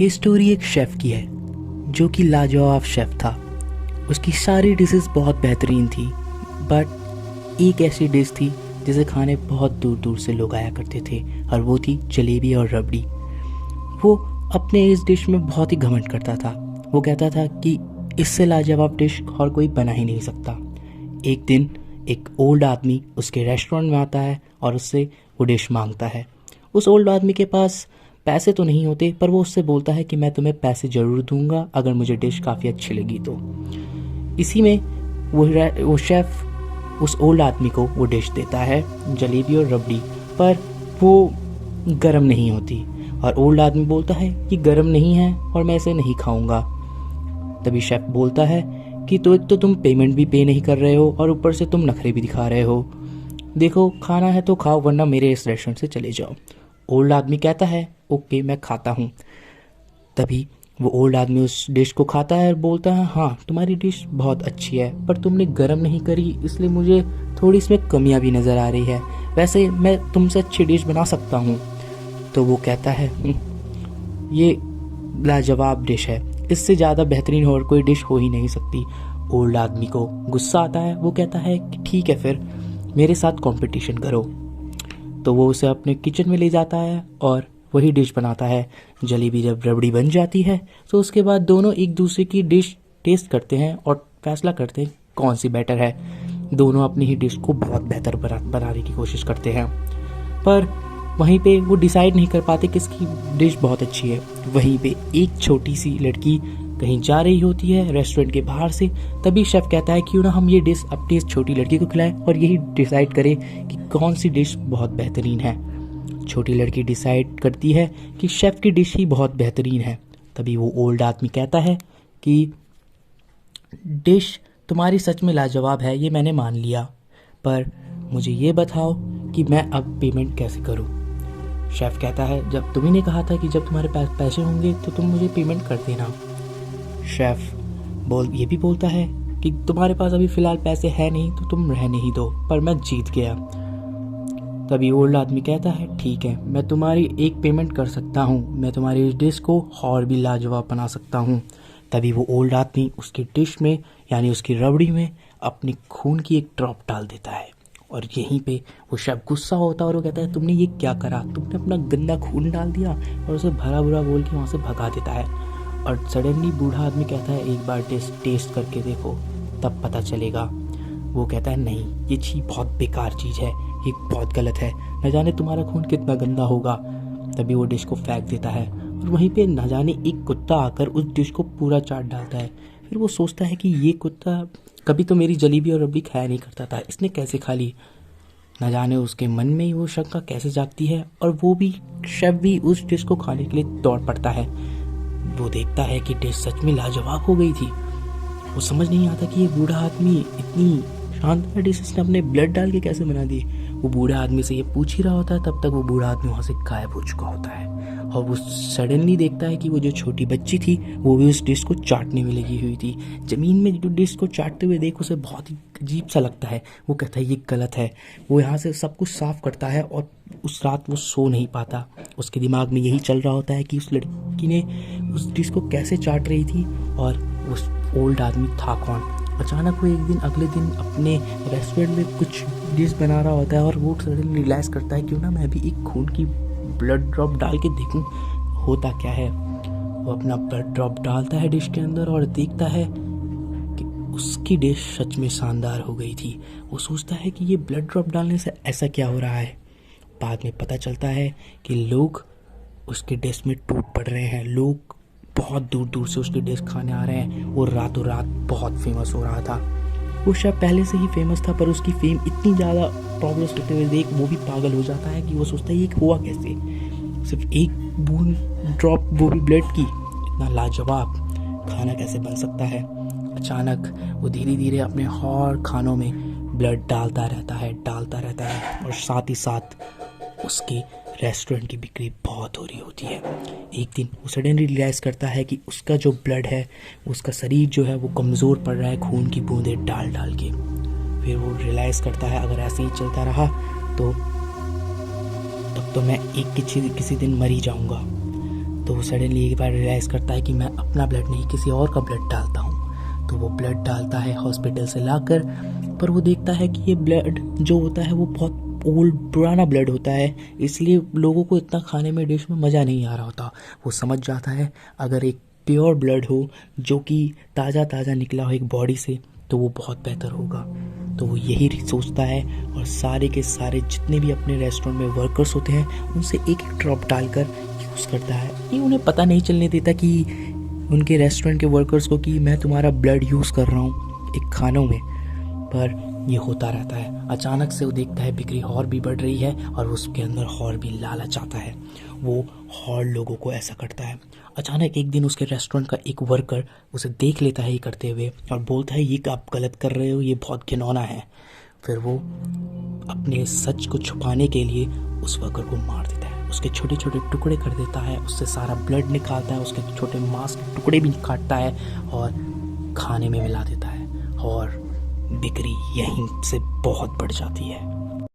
ये स्टोरी एक शेफ़ की है जो कि लाजवाब शेफ़ था। उसकी सारी डिशेस बहुत बेहतरीन थी, बट एक ऐसी डिश थी जिसे खाने बहुत दूर दूर से लोग आया करते थे, और वो थी जलेबी और रबड़ी। वो अपने इस डिश में बहुत ही घमंड करता था। वो कहता था कि इससे लाजवाब डिश और कोई बना ही नहीं सकता। एक दिन एक ओल्ड आदमी उसके रेस्टोरेंट में आता है और उससे वो डिश मांगता है। उस ओल्ड आदमी के पास पैसे तो नहीं होते, पर वो उससे बोलता है कि मैं तुम्हें पैसे ज़रूर दूंगा अगर मुझे डिश काफ़ी अच्छी लगी तो। इसी में वो शेफ़ उस ओल्ड आदमी को वो डिश देता है, जलेबी और रबड़ी, पर वो गर्म नहीं होती। और ओल्ड आदमी बोलता है कि गर्म नहीं है और मैं इसे नहीं खाऊंगा। तभी शेफ़ बोलता है कि तो एक तो तुम पेमेंट भी पे नहीं कर रहे हो और ऊपर से तुम नखरे भी दिखा रहे हो। देखो, खाना है तो खाओ, वरना मेरे इस रेस्टोरेंट से चले जाओ। ओल्ड आदमी कहता है ओके, मैं खाता हूँ। तभी वो ओल्ड आदमी उस डिश को खाता है और बोलता है हाँ, तुम्हारी डिश बहुत अच्छी है, पर तुमने गर्म नहीं करी, इसलिए मुझे थोड़ी इसमें कमियां भी नज़र आ रही है। वैसे मैं तुमसे अच्छी डिश बना सकता हूँ। तो वो कहता है ये लाजवाब डिश है, इससे ज़्यादा बेहतरीन और कोई डिश हो ही नहीं सकती। ओल्ड आदमी को गुस्सा आता है। वो कहता है कि ठीक है, फिर मेरे साथ कंपटीशन करो। तो वो उसे अपने किचन में ले जाता है और वही डिश बनाता है। जलेबी जब रबड़ी बन जाती है तो उसके बाद दोनों एक दूसरे की डिश टेस्ट करते हैं और फैसला करते हैं कौन सी बेटर है। दोनों अपनी ही डिश को बहुत बेहतर बनाने की कोशिश करते हैं, पर वहीं पे वो डिसाइड नहीं कर पाते किसकी डिश बहुत अच्छी है। वहीं पे एक छोटी सी लड़की कहीं जा रही होती है रेस्टोरेंट के बाहर से। तभी शेफ़ कहता है क्यों ना हम ये डिश अपनी इस छोटी लड़की को खिलाएं और यही डिसाइड करें कि कौन सी डिश बहुत बेहतरीन है। छोटी लड़की डिसाइड करती है कि शेफ़ की डिश ही बहुत बेहतरीन है। तभी वो ओल्ड आदमी कहता है कि डिश तुम्हारी सच में लाजवाब है, ये मैंने मान लिया, पर मुझे ये बताओ कि मैं अब पेमेंट कैसे करूं। शेफ़ कहता है जब तुम्ही ने कहा था कि जब तुम्हारे पास पैसे होंगे तो तुम मुझे पेमेंट कर देना। शेफ़ ये भी बोलता है कि तुम्हारे पास अभी फ़िलहाल पैसे हैं नहीं तो तुम रहने ही दो, पर मैं जीत गया। तभी ओल्ड आदमी कहता है ठीक है, मैं तुम्हारी एक पेमेंट कर सकता हूँ, मैं तुम्हारी इस डिश को और भी लाजवाब बना सकता हूँ। तभी वो ओल्ड आदमी उसकी डिश में यानी उसकी रबड़ी में अपनी खून की एक ड्रॉप डाल देता है, और यहीं पे वो शेफ़ गुस्सा होता है और वो कहता है तुमने ये क्या करा, तुमने अपना गंदा खून डाल दिया, और उसे भला बुरा बोल के वहाँ से भगा देता है। और सडनली बूढ़ा आदमी कहता है एक बार टेस्ट करके देखो, तब पता चलेगा। वो कहता है नहीं, ये चीज़ बहुत बेकार चीज़ है, ये बहुत गलत है, न जाने तुम्हारा खून कितना गंदा होगा। तभी वो डिश को फेंक देता है और वहीं पे न जाने एक कुत्ता आकर उस डिश को पूरा चाट डालता है। फिर वो सोचता है कि ये कुत्ता कभी तो मेरी जलेबी और रबड़ी खाया नहीं करता था, इसने कैसे खा ली। न जाने उसके मन में ही वो शंका कैसे जागती है, और वो भी शेफ़ भी उस डिश को खाने के लिए दौड़ पड़ता है। वो देखता है कि डिश सच में लाजवाब हो गई थी। वो समझ नहीं आता कि ये बूढ़ा आदमी इतनी शानदार डिश इसने अपने ब्लड डाल के कैसे बना दी। वो बूढ़ा आदमी से ये पूछ ही रहा होता है, तब तक वो बूढ़ा आदमी वहाँ से गायब हो चुका होता है। और वो सडनली देखता है कि वो जो छोटी बच्ची थी वो भी उस डिश को चाटने में लगी हुई थी। ज़मीन में जो डिश को चाटते हुए देख उसे बहुत ही अजीब सा लगता है। वो कहता है ये गलत है। वो यहाँ से सब कुछ साफ़ करता है और उस रात वो सो नहीं पाता। उसके दिमाग में यही चल रहा होता है कि उस लड़की ने उस डिश को कैसे चाट रही थी और उस ओल्ड आदमी था कौन। अचानक वो एक दिन अगले दिन अपने रेस्टोरेंट में कुछ डिश बना रहा होता है और वो सडनली रियलाइज़ करता है क्यों ना मैं भी एक खून की ब्लड ड्रॉप डाल के देखूं होता क्या है। वो अपना ब्लड ड्रॉप डालता है डिश के अंदर और देखता है कि उसकी डिश सच में शानदार हो गई थी। वो सोचता है कि ये ब्लड ड्रॉप डालने से ऐसा क्या हो रहा है। बाद में पता चलता है कि लोग उसके डिश में टूट पड़ रहे हैं। लोग बहुत दूर दूर से उसकी डिश खाने आ रहे हैं। वो रातों रात बहुत फेमस हो रहा था। वो शेफ़ पहले से ही फेमस था, पर उसकी फेम इतनी ज़्यादा प्रॉब्लम्स करते हुए देख वो भी पागल हो जाता है कि वो सोचता है ये हुआ कैसे। सिर्फ एक बूंद ड्रॉप, वो भी ब्लड की, इतना लाजवाब खाना कैसे बन सकता है। अचानक वो धीरे धीरे अपने हर खानों में ब्लड डालता रहता है और साथ ही साथ उसके रेस्टोरेंट की बिक्री बहुत हो रही होती है। एक दिन वो सडनली रियलाइज़ करता है कि उसका जो ब्लड है, उसका शरीर जो है वो कमज़ोर पड़ रहा है खून की बूंदें डाल डाल के। फिर वो रियलाइज़ करता है अगर ऐसे ही चलता रहा तो तब तो मैं किसी दिन मर ही जाऊंगा। तो वो सडनली एक बार रियलाइज़ करता है कि मैं अपना ब्लड नहीं किसी और का ब्लड डालता हूँ। तो वो ब्लड डालता है हॉस्पिटल से लाकर, पर वो देखता है कि ये ब्लड जो होता है वो बहुत ओल्ड पुराना ब्लड होता है, इसलिए लोगों को इतना खाने में डिश में मज़ा नहीं आ रहा होता। वो समझ जाता है अगर एक प्योर ब्लड हो जो कि ताज़ा ताज़ा निकला हो एक बॉडी से तो वो बहुत बेहतर होगा। तो वो यही सोचता है और सारे के सारे जितने भी अपने रेस्टोरेंट में वर्कर्स होते हैं उनसे एक एक ड्रॉप डालकर यूज़ करता है। ये उन्हें पता नहीं चलने देता कि उनके रेस्टोरेंट के वर्कर्स को कि मैं तुम्हारा ब्लड यूज़ कर रहा हूँ एक खानों में, पर ये होता रहता है। अचानक से वो देखता है बिक्री और भी बढ़ रही है और उसके अंदर और भी लालच आता है। वो और लोगों को ऐसा करता है। अचानक एक दिन उसके रेस्टोरेंट का एक वर्कर उसे देख लेता है ये करते हुए और बोलता है ये आप गलत कर रहे हो, ये बहुत घिनौना है। फिर वो अपने सच को छुपाने के लिए उस वर्कर को मार देता है, उसके छोटे छोटे टुकड़े कर देता है, उससे सारा ब्लड निकालता है, उसके छोटे मांस के टुकड़े भी काटता है और खाने में मिला देता है और बिक्री यहीं से बहुत बढ़ जाती है।